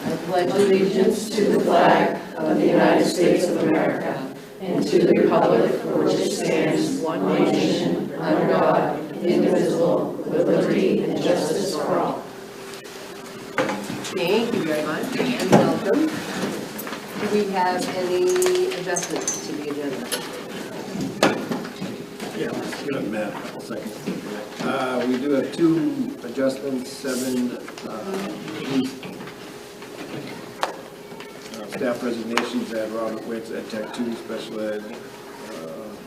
I pledge allegiance to the flag of the United States of America and to the republic for which it stands, one nation, under God, indivisible, with liberty and justice for all. Thank you very much and welcome. Do we have any adjustments to the agenda? Yeah, let's give it Matt a second. We do have two adjustments, staff resignations at Robert Wicks at Tech 2 Special Ed,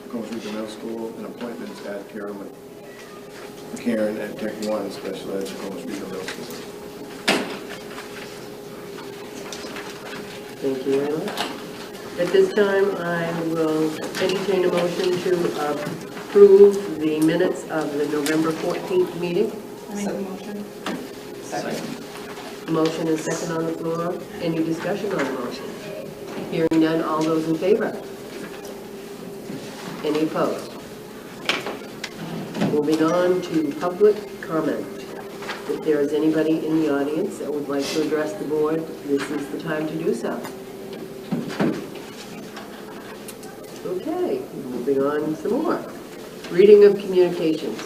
Coast Rica Middle School, and appointments at Karen at Tech 1 Special Ed, Coast Rica Middle School. Thank you very much. At this time, I will entertain a motion to approve the minutes of the November 14th meeting. I make a motion. Second. Motion and second on the floor. Any discussion on the motion? Hearing none, all those in favor? Any opposed? Moving on to public comment. If there is anybody in the audience that would like to address the board, this is the time to do so. Okay, moving on some more. Reading of communications.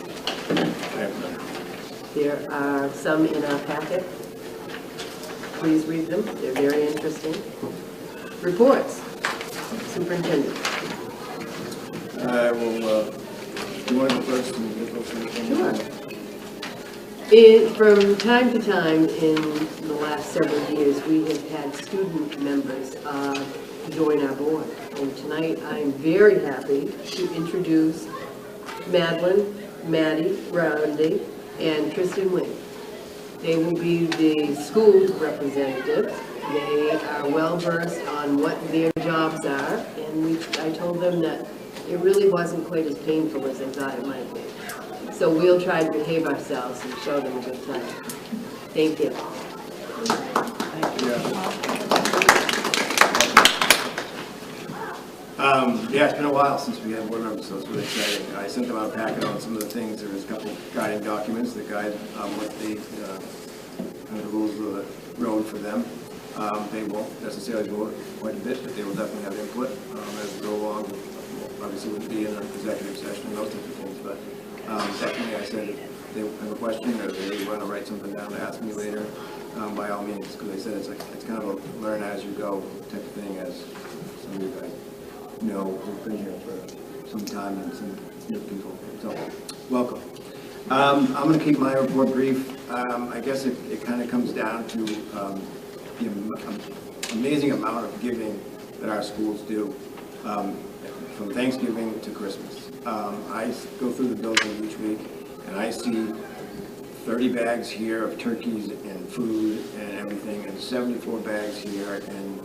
There are some in our packet. Please read them. They're very interesting. Reports. Superintendent. I will, do you want to go first and get those things? Sure. From time to time in the last several years, we have had student members join our board. And tonight, I'm very happy to introduce Madeline, Maddie, Roundy, and Tristan Wing. They will be the school representatives. They are well versed on what their jobs are, and I told them that it really wasn't quite as painful as I thought it might be. So we'll try to behave ourselves and show them a good time. Thank you. Thank you. Yeah, it's been a while since we had board members, so it's really exciting. I sent them out a packet on some of the things. There was a couple guiding documents that guide what the rules of the road for them. They won't necessarily go quite a bit, but they will definitely have input as we go along. Obviously, it would be in an executive session and those types of things, but definitely I said if they have a question or they want to write something down to ask me later, by all means, because they said it's kind of a learn as you go type of thing, as some of you guys know who've been here for some time and some new people. So, welcome. I'm going to keep my report brief. I guess it kind of comes down to the amazing amount of giving that our schools do, from Thanksgiving to Christmas. I go through the building each week and I see 30 bags here of turkeys and food and everything, and 74 bags here, and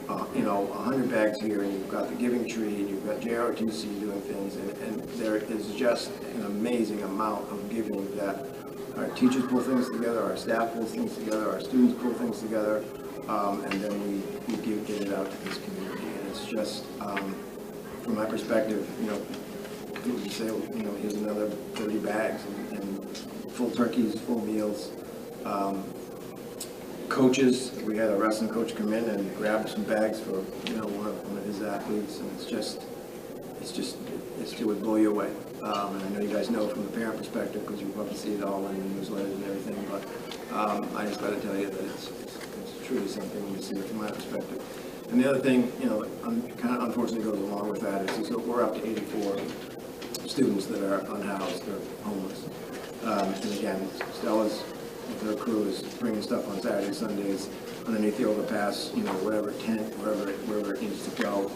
100 bags here, and you've got the giving tree, and you've got JRTC doing things, and there is just an amazing amount of giving that our teachers pull things together, our staff pulls things together, our students pull things together, and then we get it out to this community. And it's just, from my perspective, you say, here's another 30 bags and full turkeys, full meals. Coaches, we had a wrestling coach come in and grab some bags for one of his athletes, and it would blow you away. And I know you guys know from the parent perspective because you probably see it all in the newsletters and everything, but I just got to tell you that it's truly something when you see it from my perspective. And the other thing, kind of unfortunately goes along with that is that we're up to 84 students that are unhoused or homeless. And again, Stella's with her crew is bringing stuff on Saturdays, Sundays, underneath the overpass, whatever tent, wherever it needs to go.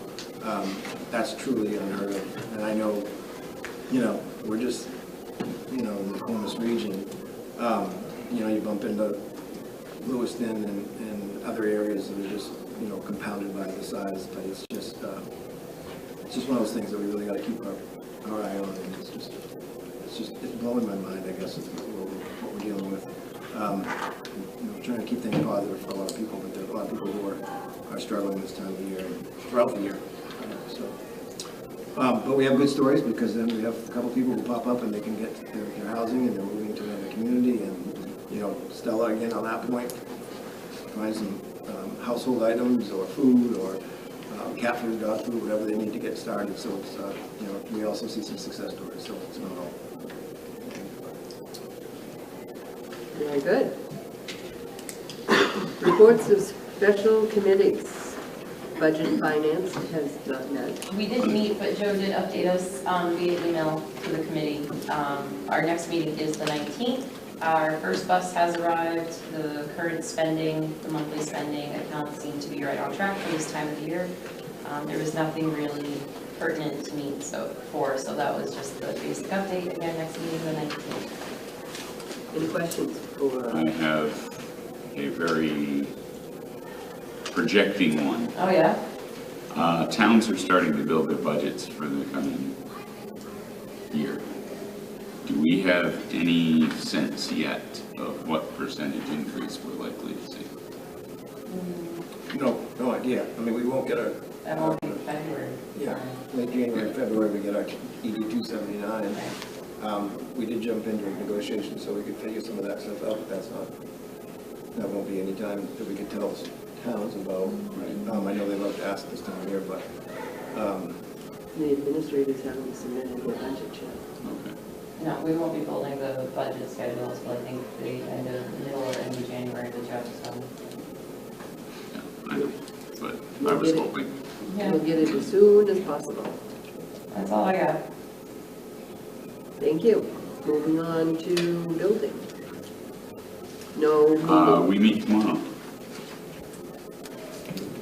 That's truly unheard of. And I know, we're just, in the Columbus region, you bump into Lewiston and other areas that are just, compounded by the size, but it's just one of those things that we really got to keep our eye on, and it's blowing my mind, I guess, is what we're dealing with. Trying to keep things positive for a lot of people, but there are a lot of people who are struggling this time of year and throughout the year. But we have good stories, because then we have a couple people who pop up and they can get their housing and they're moving to another community, and Stella again on that point finds some household items or food or cat food, dog food, whatever they need to get started. So it's, you know, we also see some success stories, so it's not all. Very good. Reports of special committees. Budget and Finance has not met. We did meet, but Joe did update us via email to the committee. Our next meeting is the 19th. Our first bus has arrived. The current spending, the monthly spending accounts seem to be right on track for this time of the year. There was nothing really pertinent to meet so that was just the basic update. Again, next meeting the 19th. Any questions for? I have a very projecting one. Oh, yeah? Towns are starting to build their budgets for the coming year. Do we have any sense yet of what percentage increase we're likely to see? No idea. I mean, we won't get our. That won't be February. Yeah, late January, February, we get our ED 279. We did jump into negotiations so we could figure some of that stuff out, but that won't be any time that we could tell towns about. I know they love to ask this time of year, but. The administrators haven't submitted their budget yet. Okay. No, we won't be building the budget schedule until I think the middle or end of January, the judge, so. Yeah, I know, but I was hoping. Yeah, We'll get it as soon as possible. that's all I got. Thank you. Moving on to building. No meeting. We meet tomorrow.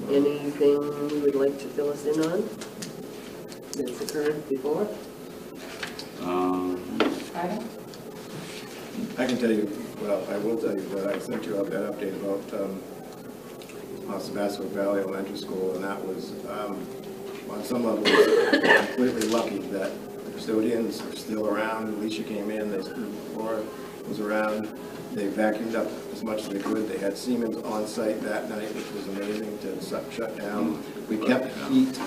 Anything you would like to fill us in on that's occurred before? Friday? I can tell you, well, I will tell you that I sent you out that update about Sebastopol Valley Elementary School, and that was, on some level, completely lucky that the custodians are still around. Alicia came in, Laura was around. They vacuumed up as much as they could. They had Siemens on site that night, which was amazing to shut down. We kept heat.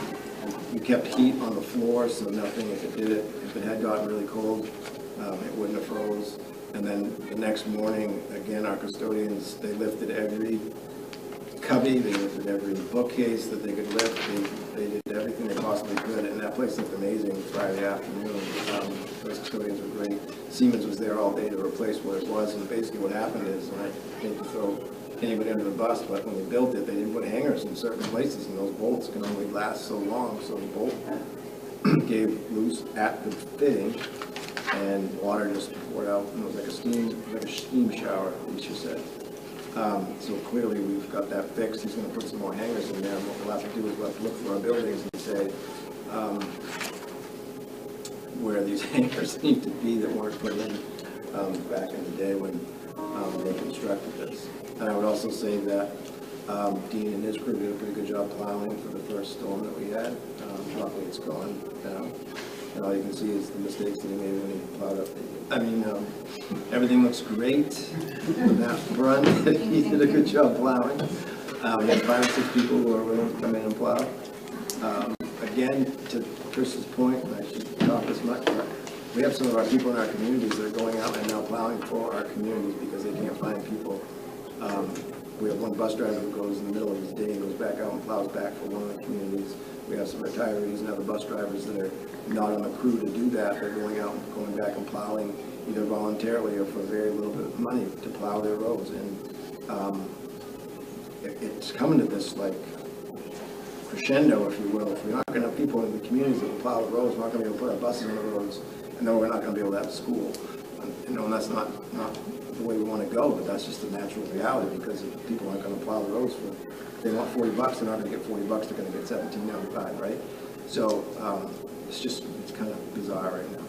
We kept heat on the floor, so nothing, if it had gotten really cold, it wouldn't have froze. And then the next morning, again, our custodians, they lifted every cubby, they lifted every bookcase that they could lift. They did everything they possibly could, and that place looked amazing Friday afternoon. Those custodians were great. Siemens was there all day to replace what it was, and basically what happened is, and I hate to throw anybody under the bus, but when they built it, they didn't put hangers in certain places, and those bolts can only last so long, so the bolt gave loose at the fitting, and water just poured out, and it was like a steam shower, Alicia said. So clearly we've got that fixed. He's going to put some more hangers in there, and what we'll have to do is we'll have to look for our buildings and say where these hangers need to be that weren't put in back in the day when they constructed this. And I would also say that Dean and his crew did a pretty good job plowing for the first storm that we had. Luckily it's gone now. And all you can see is the mistakes that he made when he plowed up. I mean, everything looks great on that front. He did a good job plowing. We had 5 or 6 people who are willing to come in and plow. Again, to Chris's point, and I should talk this much, but we have some of our people in our communities that are going out and now plowing for our communities because they can't find people. We have one bus driver who goes in the middle of his day and goes back out and plows back for one of the communities. We have some retirees and other bus drivers that are not on the crew to do that. They're going out and going back and plowing either voluntarily or for very little bit of money to plow their roads. And it's coming to this like crescendo, if you will. If we're not going to have people in the communities that will plow the roads, we're not going to be able to put our buses on the roads, and then we're not going to be able to have school. And that's not the way we want to go, but that's just the natural reality because if people aren't going to plow the roads if they want $40, they're not going to get $40, they're going to get $17.95, right? So it's kind of bizarre right now.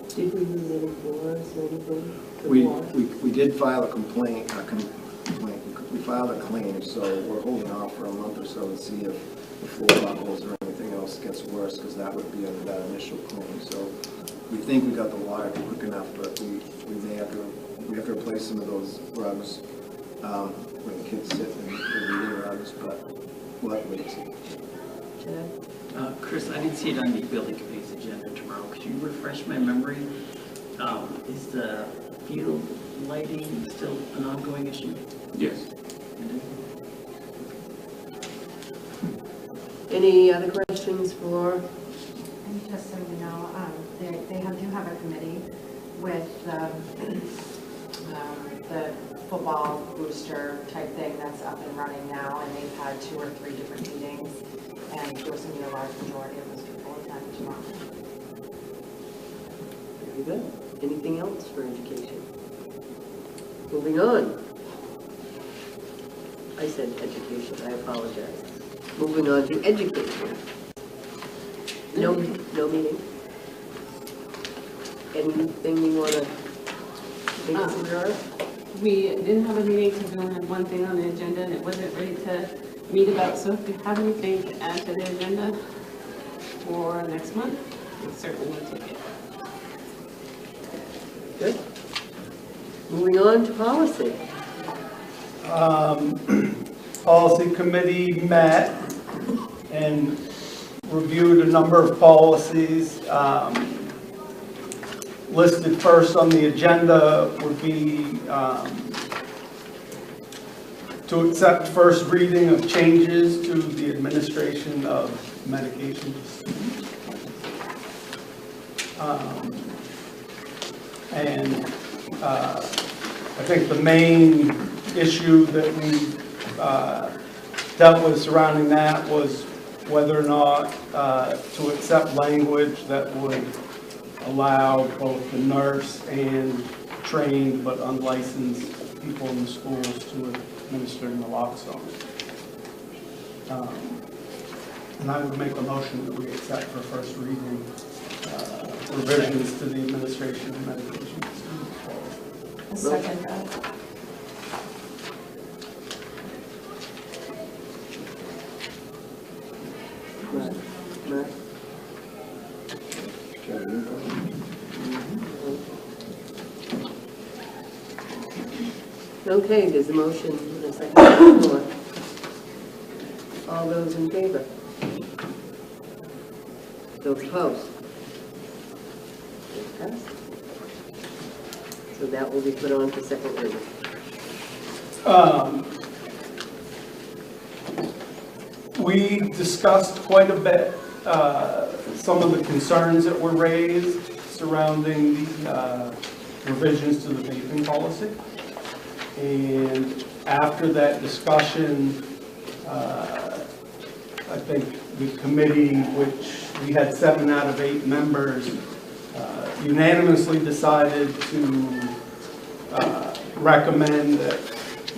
Did we lose any floors or anything? We did file a complaint. We filed a claim, so we're holding off for a month or so to see if the floor buckles or anything else gets worse, because that would be under that initial claim. So we think we got the water quick enough, but we may have to replace some of those rugs where the kids sit in the reading rugs, but we'll have to wait and see. Chris, I didn't see it on the building committee's agenda tomorrow. Could you refresh my memory? Is the field lighting still an ongoing issue? Yes. Any other questions for? And just so you know, do have a committee with the football booster type thing that's up and running now, and they've had 2 or 3 different meetings, and there's going to be a large majority of those people attending tomorrow. Very good. Anything else for education? Moving on. I said education, I apologize. Moving on to education. No meeting. Anything you want to make us aware of? We didn't have a meeting because we only had one thing on the agenda and it wasn't ready to meet about. So if you have anything to add to the agenda for next month, we certainly will take it. Good. Moving on to policy. Policy committee met and reviewed a number of policies. Listed first on the agenda would be to accept first reading of changes to the administration of medications. I think the main issue that we dealt with surrounding that was whether or not to accept language that would allow both the nurse and trained but unlicensed people in the schools to administer naloxone. And I would make a motion that we accept for first reading revisions to the administration of medications. A second that. Right. Okay, there's a motion and a second on the floor. All those in favor? Those opposed? Okay. So that will be put on for second reading. We discussed quite a bit some of the concerns that were raised surrounding the revisions to the vaping policy. And after that discussion, I think the committee, which we had 7 out of 8 members, unanimously decided to recommend that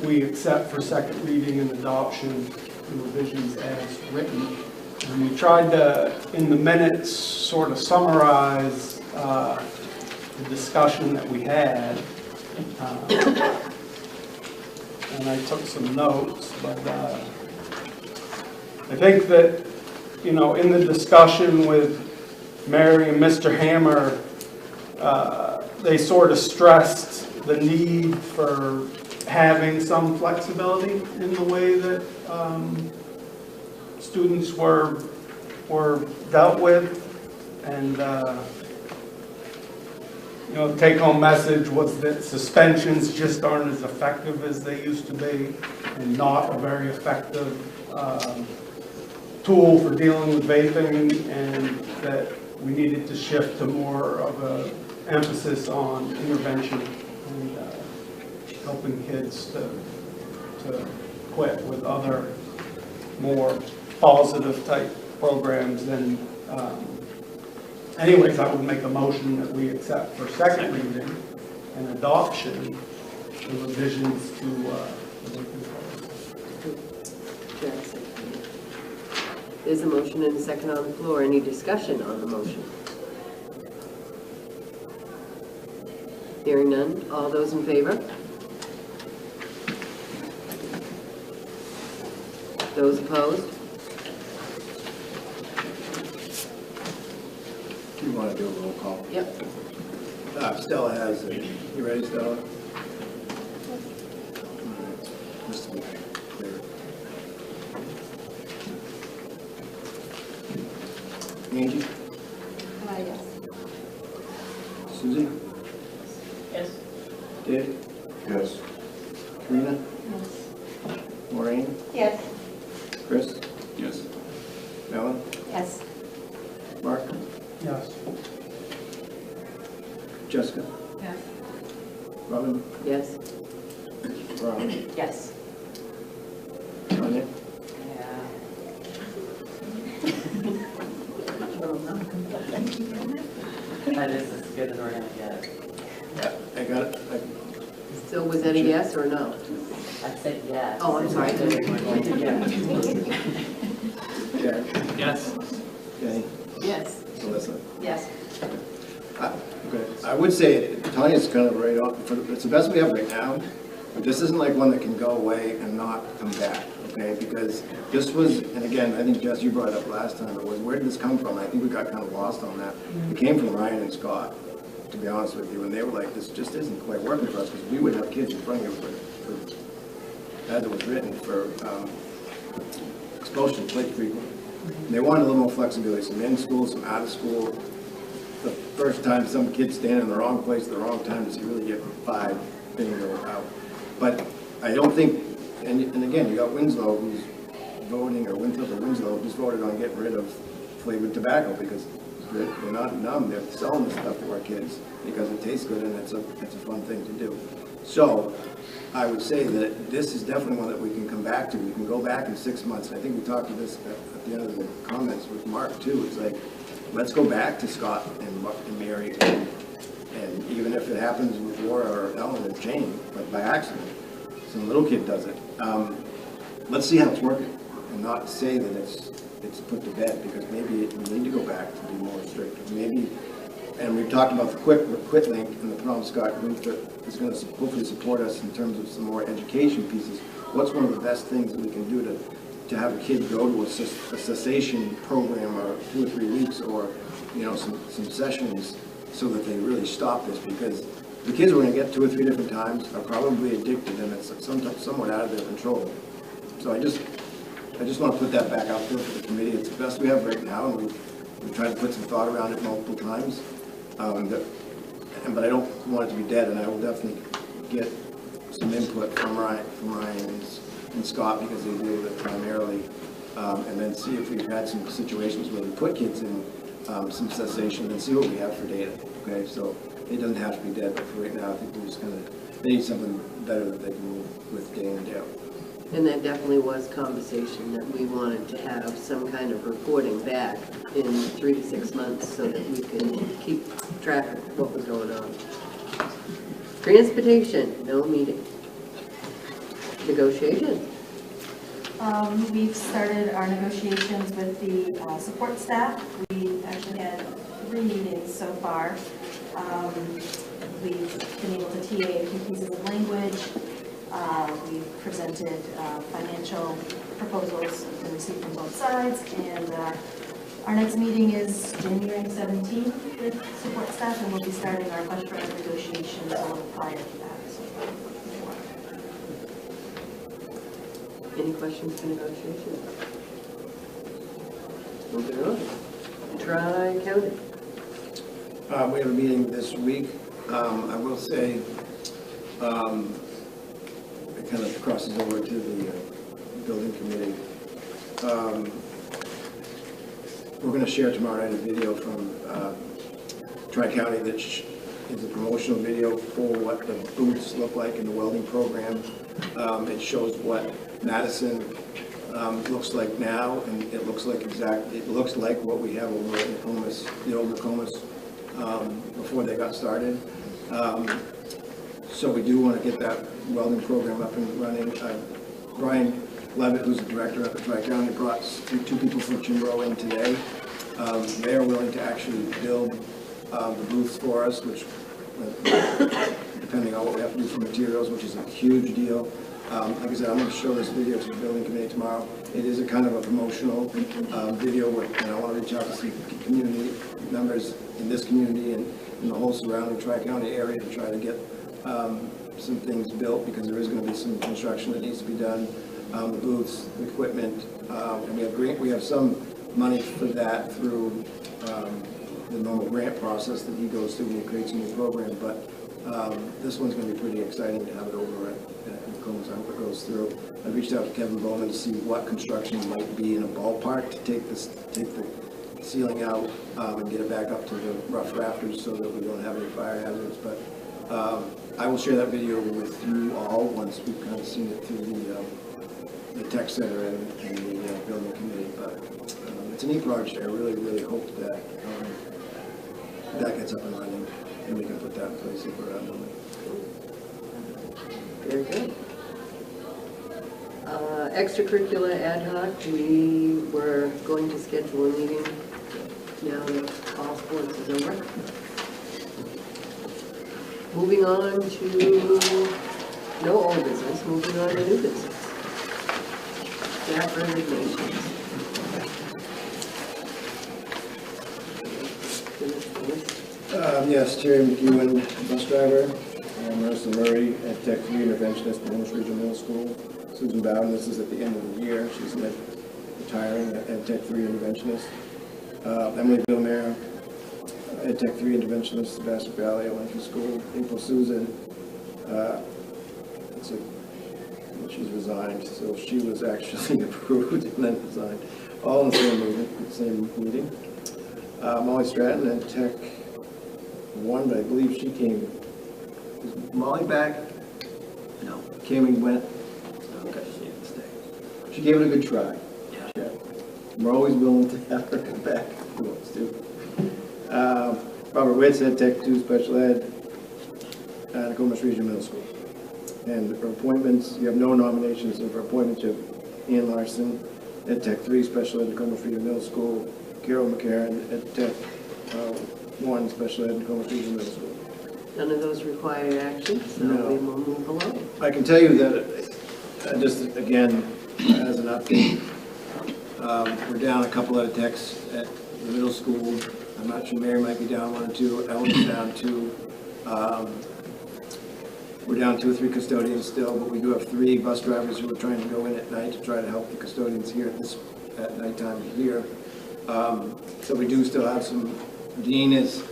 we accept for second reading and adoption the revisions as written. And we tried to, in the minutes, sort of summarize the discussion that we had. And I took some notes, but I think that, you know, in the discussion with Mary and Mr. Hammer, they sort of stressed the need for having some flexibility in the way that students were dealt with. And you know, the take-home message was that suspensions just aren't as effective as they used to be, and not a very effective tool for dealing with vaping, and that we needed to shift to more of an emphasis on intervention and helping kids to quit with other more positive type programs. And anyways, I would make a motion that we accept for second reading and adoption the revisions to the vaping policy. There's a motion and a second on the floor. Any discussion on the motion? Hearing none. All those in favor? Those opposed? You want to do a roll call? Yep. Stella has it. You ready, Stella? All right. Just to be clear. Angie? Yes. Susie? Yes. Dave? Yes. Karina? Yes. Maureen? Yes. Chris? Yes. That is as good as we're gonna get. Yeah, I got it. So was that a yes or no? I said yes. Oh, I'm sorry. As good as we're going to get. Yeah, Yes. Jenny, Yes. Melissa. Yes. Okay, I would say Tanya's kind of right on, it's the best we have right now, but this isn't like one that can go away and not come back, okay? Because this was, and again, I think Jess, you brought it up last time, it was, where did this come from? I think we got kind of lost on that. It came from Ryan and Scott, to be honest with you, and they were like, this just isn't quite working for us, because we would have kids in front of you for as it was written, for expulsion quite frequent. And they wanted a little more flexibility, some in school, some out of school. The first time some kids stand in the wrong place at the wrong time, does he really get 5 bingo out? But I don't think, and again, you got Winslow who's voting, or Winthrop or Winslow just voted on getting rid of flavored tobacco because they're not numb, they're selling the stuff to our kids because it tastes good and it's a fun thing to do. So I would say that this is definitely one that we can come back to. We can go back in 6 months. I think we talked to this at the end of the comments with Mark too. It's like, let's go back to Scott and Mary, and even if it happens with Laura or Ellen or Jane, but by accident, some little kid does it. Let's see how it's working, and not say that it's put to bed, because maybe we need to go back to be more strict. Maybe, and we've talked about the quit link and the Penobscot group that is going to hopefully support us in terms of some more education pieces. What's one of the best things that we can do to have a kid go to a cessation program, or 2 or 3 weeks, or some sessions, so that they really stop this? Because the kids we're going to get 2 or 3 different times are probably addicted, and it's somewhat out of their control. So I just want to put that back out there for the committee. It's the best we have right now, and we've tried to put some thought around it multiple times. But I don't want it to be dead, and I will definitely get some input from Ryan and Scott, because they deal with it primarily, and then see if we've had some situations where we put kids in some cessation, and see what we have for data. Okay, so it doesn't have to be dead, but for right now, I think we're just they need something better that they can move with day in and day out. And that definitely was conversation that we wanted to have some kind of reporting back in 3 to 6 months so that we can keep track of what was going on. Transportation, no meeting. Negotiations. We've started our negotiations with the support staff. We actually had 3 meetings so far. We've been able to TA a few pieces of language. We've presented financial proposals that been received from both sides, and our next meeting is January 17th with support staff, and we'll be starting our budget negotiations a little prior to that. So, Any questions for negotiations? Moving on. Tri-County. We have a meeting this week. I will say, it kind of crosses over to the building committee. We're going to share tomorrow night a video from Tri-County that is a promotional video for what the booths look like in the welding program. It shows what Madison looks like now, and it looks like what we have over at Nokomis, the old Nokomis, before they got started. So we do want to get that welding program up and running. Brian Levitt, who's the director at the Tri-County, brought 2 people from Chimbro in today. They are willing to actually build the booths for us, which, depending on what we have to do for materials, which is a huge deal. Like I said, I'm going to show this video to the building committee tomorrow. It is a kind of a promotional video, and I want to reach out to some community members in this community and in the whole surrounding Tri-County area to try to get some things built, because there is going to be some construction that needs to be done. The booths, the equipment, and we have some money for that through the normal grant process that he goes through when he creates a new program. But this one's going to be pretty exciting to have it over at Combs. I hope it goes through. I reached out to Kevin Bowman to see what construction might be in a ballpark to take the ceiling out and get it back up to the rough rafters so that we don't have any fire hazards. But I will share that video with you all once we've kind of seen it through the tech center and the building committee. But it's a neat project. I really, really hope that that gets up and running, and we can put that in place if we're out building. Very good. Extracurricular ad hoc, we were going to schedule a meeting now that all sports is over. Moving on to, no old business, moving on to new business. Staff resignations. Yes, Terry McEwen, bus driver, Marissa Murray, Ed Tech 3 interventionist at Homeless Regional Middle School. Susan Bowden, this is at the end of the year, she's retiring, Ed Tech 3 interventionist. Emily Billmare, Ed Tech 3 interventionist, Sebastian Valley Elementary School. April Susan, she's resigned, so she was actually approved and then resigned. All in the same meeting. Molly Stratton, Ed Tech 1, but I believe she came. Is Molly back? No. Came and went. Okay, she didn't stay. She gave it a good try. Yeah. We're always willing to have her come back if she wants to. Robert Witz, Ed Tech 2 Special Ed at Homeless Regional Middle School. And for appointments, you have no nominations, and for appointments, you have Ian Larson, Ed Tech 3 Special Ed at Homeless Regional Middle School, Carol McCarron, Ed Tech 1 Special Ed at Homeless Regional Middle School. None of those require action, so No. we will move along. I can tell you that, just again, as an update, we're down a couple of techs at the middle school. I'm not sure, Mary might be down 1 or 2, Ellen's down 2. We're down 2 or 3 custodians still, but we do have 3 bus drivers who are trying to go in at night to try to help the custodians here at nighttime here. So we do still have some. Dean is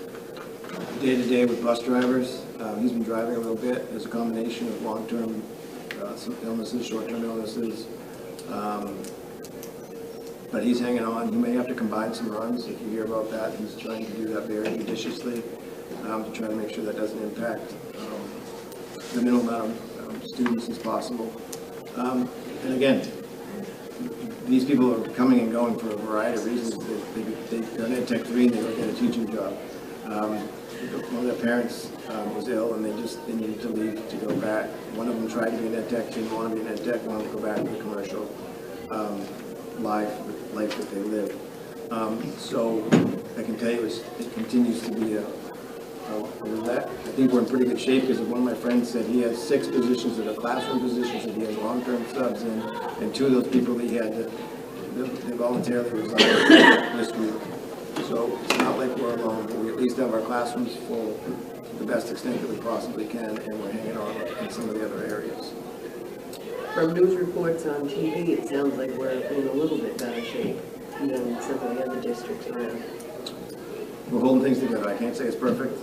day-to-day with bus drivers. He's been driving a little bit. There's a combination of long-term some illnesses, short-term illnesses. But he's hanging on. He may have to combine some runs. If you hear about that, he's trying to do that very judiciously to try to make sure that doesn't impact the minimal amount of students as possible. And again, these people are coming and going for a variety of reasons. They're in Ed Tech 3 and they don't get a teaching job. One of their parents was ill and they needed to leave to go back. One of them tried to be an Ed Tech, didn't want to be an Ed Tech, wanted to go back to the commercial life that they live. So I can tell you it continues to be a roulette. I think we're in pretty good shape because one of my friends said he has 6 positions that are classroom positions that he has long-term subs in, and 2 of those people that he had they voluntarily resigned this week. So it's not like we're alone, but we at least have our classrooms full to the best extent that we possibly can, and we're hanging on in some of the other areas. From news reports on TV, it sounds like we're in a little bit better shape than some of the other districts around. We're holding things together. I can't say it's perfect,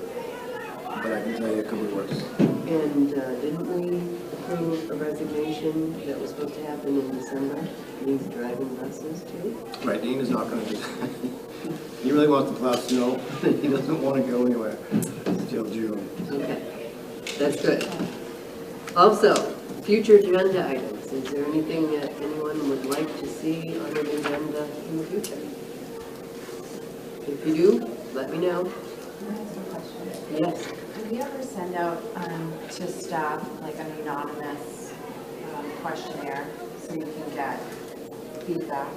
but I can tell you it could be worse. And didn't we approve a resignation that was supposed to happen in December? He's driving buses too? Right, Dean is not going to do that. He really wants to plow snow. He doesn't want to go anywhere until June. Okay, that's good. Also, future agenda items. Is there anything that anyone would like to see on an agenda in the future? If you do, let me know. Can I ask a question? Yes. Do we ever send out to staff like an anonymous questionnaire so you can get feedback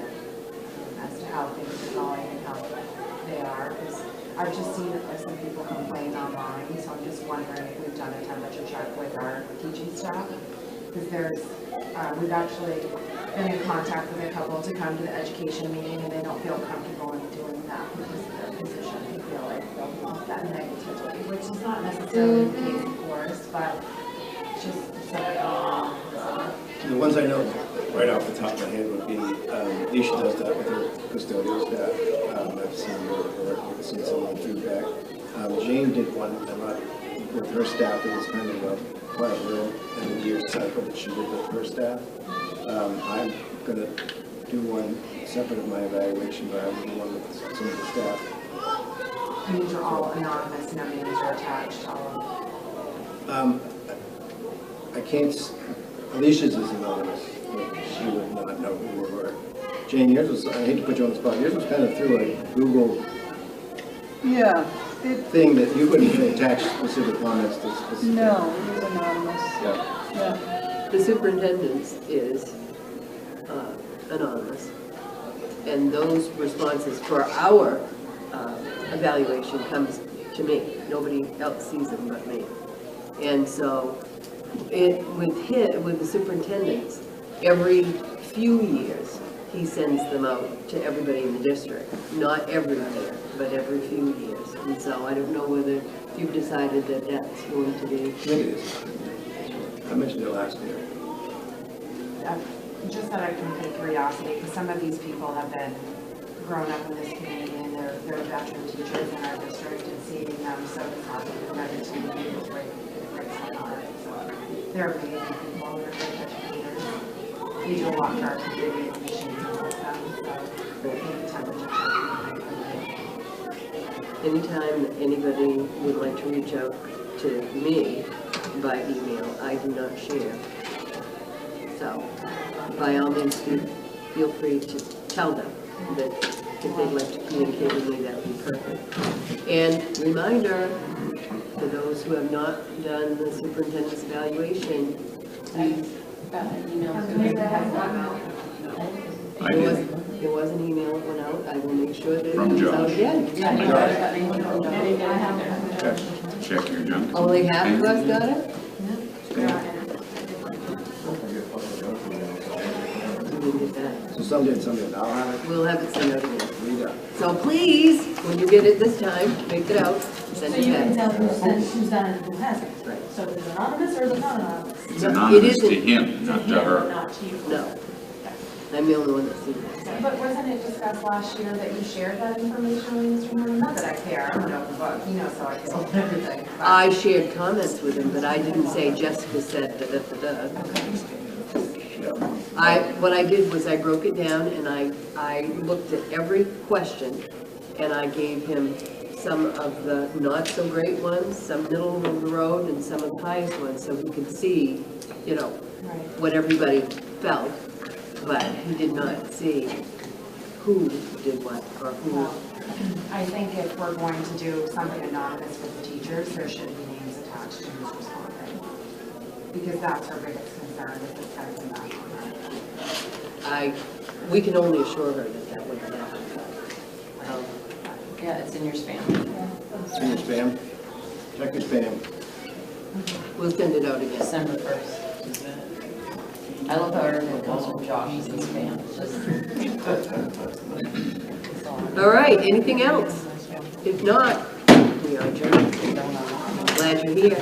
as to how things are going and how they are? Because I've just seen that there's some people complain online, so I'm just wondering if we've done a temperature check with our teaching staff. Because we've actually been in contact with a couple to come to the education meeting and they don't feel comfortable in doing that because of their position. They feel like they'll be looked at negatively, which is not necessarily the case, of course, but just something. The ones I know right off the top of my head would be, Isha does that with her custodial staff. I've seen some of the feedback. Jane did one with her staff. It was kind of quite a little in the year cycle that she did with her staff. I'm going to do one separate of my evaluation, but I will do one with some of the staff. And these are all anonymous, no names are attached to all of them. I can't, Alicia's is anonymous. She would not know who we were. Jane, yours was, I hate to put you on the spot, yours was kind of through a Google. Yeah, thing that you couldn't attach specific comments to specific. No, it was anonymous. Yeah. Yeah. The superintendent's is anonymous. And those responses for our evaluation comes to me. Nobody else sees them but me. And so with the superintendents, every few years, he sends them out to everybody in the district. Not every year, but every few years. And so I don't know whether you've decided that that's going to be. I think it is. I mentioned it last year. Just out of complete curiosity, because some of these people have been grown up in this community and they're veteran teachers in our district and seeing them so positive and ready to be able to break my heart. So they're amazing people, they're great educators. We do a lot for our community and machines and all that, so anytime we check. Anytime anybody would like to reach out to me by email, I do not share. So, by all means, feel free to tell them that if they'd like to communicate with me, that would be perfect. And reminder, for those who have not done the superintendent's evaluation, Got an email I did, there was an email that went out. I will make sure that it From comes out Josh. again. check your junk. Only half of us got it? We didn't get that. So some did, I'll have it. We'll have it sent out again. Read up. So please, when you get it this time, make it out, send So it you can back. tell who's done it and who hasn't. Right. So is it anonymous or is it not anonymous? It's anonymous to isn't. him, not to her. Not to you. No, I'm the only one that's seen it. But wasn't it discussed last year that you shared that information with Mr. Moore? Not that I care, I don't know, but he knows how I feel about everything. but- I shared comments with him, but I didn't say Jessica said da-da-da-da. What I did was I broke it down and I looked at every question and I gave him some of the not so great ones, some middle of the road and some of the highest ones so he could see, Right. what everybody felt. But he did not see who did what or who. Well, I think if we're going to do something anonymous for the teachers, there should be names attached to who's responding. Because that's our biggest concern, is this guy come back on that. We can only assure her that that wouldn't happen. Yeah, it's in your spam. It's in your spam. Check your spam. We'll send it out again. December 1st. I love how everything comes from Josh in spam. All right, anything else? If not, we are adjourned. Glad you're here.